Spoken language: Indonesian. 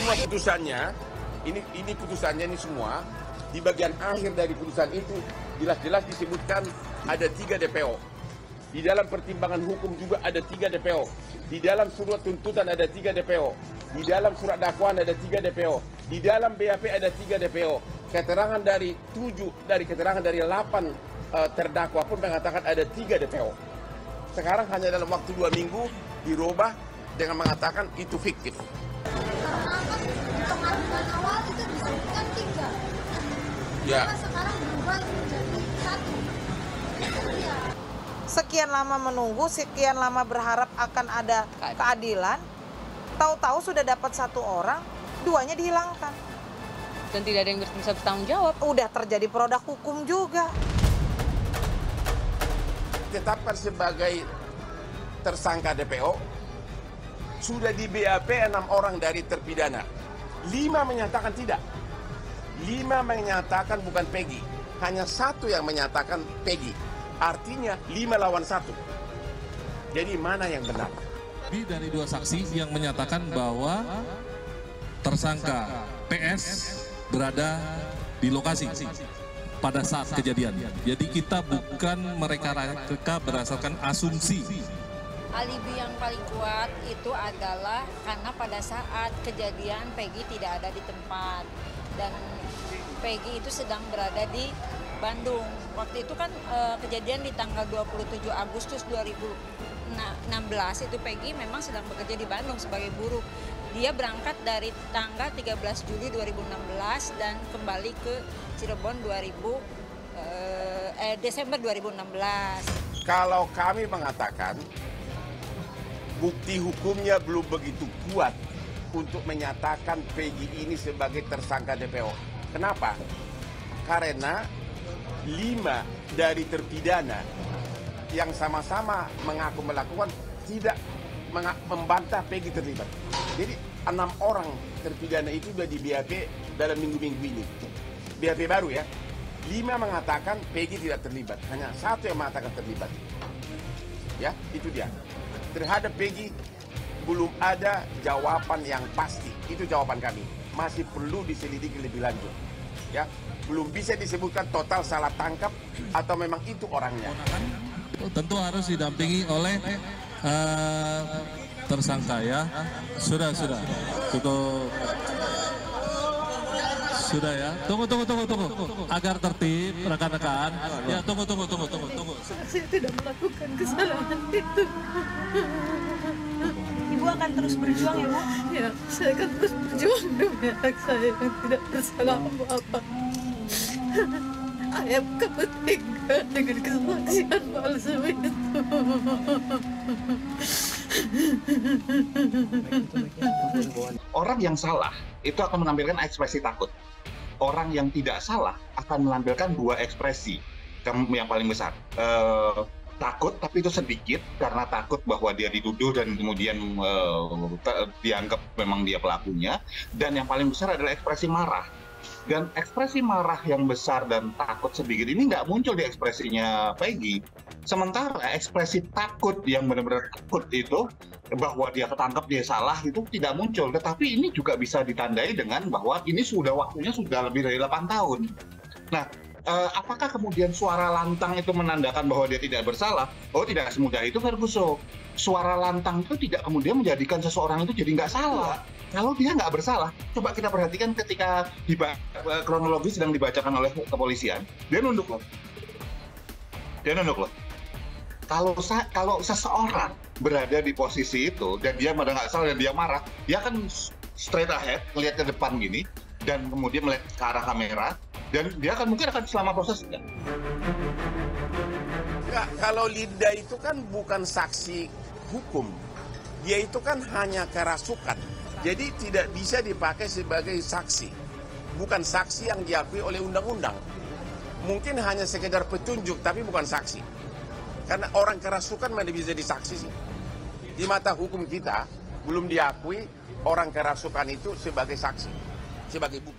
semua putusannya, ini putusannya ini semua, di bagian akhir dari putusan itu jelas-jelas disebutkan ada 3 DPO. Di dalam pertimbangan hukum juga ada 3 DPO. Di dalam surat tuntutan ada 3 DPO. Di dalam surat dakwaan ada 3 DPO. Di dalam BAP ada 3 DPO. Keterangan dari 8 terdakwa pun mengatakan ada 3 DPO. Sekarang hanya dalam waktu 2 minggu dirubah dengan mengatakan itu fiktif. Pengadilan awal itu disebutkan 3. Ya. Sekarang berubah menjadi 1. Sekian lama menunggu, sekian lama berharap akan ada keadilan, tahu-tahu sudah dapat 1 orang, 2-nya dihilangkan. Dan tidak ada yang bisa bertanggung jawab. Udah terjadi produk hukum juga. Tetapkan sebagai tersangka DPO, sudah di BAP 6 orang dari terpidana. 5 menyatakan tidak. 5 menyatakan bukan Peggy. Hanya 1 yang menyatakan Peggy. Artinya 5 lawan 1. Jadi mana yang benar? Dari 2 saksi yang menyatakan bahwa tersangka PS berada di lokasi pada saat kejadian. Jadi kita bukan mereka berdasarkan asumsi. Alibi yang paling kuat itu adalah karena pada saat kejadian Peggy tidak ada di tempat dan Peggy itu sedang berada di Bandung. Waktu itu kan kejadian di tanggal 27 Agustus 2016 itu Peggy memang sedang bekerja di Bandung sebagai buruh. Dia berangkat dari tanggal 13 Juli 2016 dan kembali ke Cirebon Desember 2016. Kalau kami mengatakan bukti hukumnya belum begitu kuat untuk menyatakan Peggy ini sebagai tersangka DPO. Kenapa? Karena 5 dari terpidana yang sama-sama mengaku melakukan tidak membantah Peggy terlibat. Jadi 6 orang terpidana itu sudah di BAP dalam minggu-minggu ini. BAP baru ya. 5 mengatakan Peggy tidak terlibat. Hanya 1 yang mengatakan terlibat. Ya, itu dia. Terhadap Peggy belum ada jawaban yang pasti. Itu jawaban kami. Masih perlu diselidiki lebih lanjut. Ya, belum bisa disebutkan total salah tangkap atau memang itu orangnya. Tentu harus didampingi oleh tersangka ya. Sudah. Cukup. Sudah ya. Tunggu. Agar tertib rekan-rekan. Ya, tunggu. Saya tidak melakukan kesalahan itu. Ibu akan terus berjuang ya, Bu? Ya, saya akan terus berjuang demi anak saya yang tidak bersalah apa-apa. Ayah kamu tega dengan kesaksian palsu itu. Orang yang salah itu akan menampilkan ekspresi takut. Orang yang tidak salah akan menampilkan 2 ekspresi yang paling besar. Takut, tapi itu sedikit karena takut bahwa dia dituduh dan kemudian dianggap memang dia pelakunya. Dan yang paling besar adalah ekspresi marah. Dan ekspresi marah yang besar dan takut sedikit ini nggak muncul di ekspresinya Peggy. Sementara ekspresi takut yang benar-benar takut itu bahwa dia ketangkep, dia salah, itu tidak muncul. Tetapi ini juga bisa ditandai dengan bahwa ini waktunya sudah lebih dari 8 tahun. Nah, apakah kemudian suara lantang itu menandakan bahwa dia tidak bersalah? Oh, tidak semudah itu, Ferguson. Suara lantang itu tidak kemudian menjadikan seseorang itu jadi nggak salah. Kalau dia nggak bersalah, coba kita perhatikan ketika kronologi sedang dibacakan oleh kepolisian, dia nunduk loh. Kalau seseorang berada di posisi itu dan dia pada nggak salah dan dia marah, dia akan straight ahead, melihat ke depan gini, dan kemudian melihat ke arah kamera, dan dia mungkin akan selama proses. Enggak, kalau Linda itu kan bukan saksi hukum, dia itu kan hanya kerasukan. Jadi tidak bisa dipakai sebagai saksi. Bukan saksi yang diakui oleh undang-undang. Mungkin hanya sekedar petunjuk, tapi bukan saksi. Karena orang kerasukan mana bisa disaksi sih. Di mata hukum kita, belum diakui orang kerasukan itu sebagai saksi. Sebagai bukti.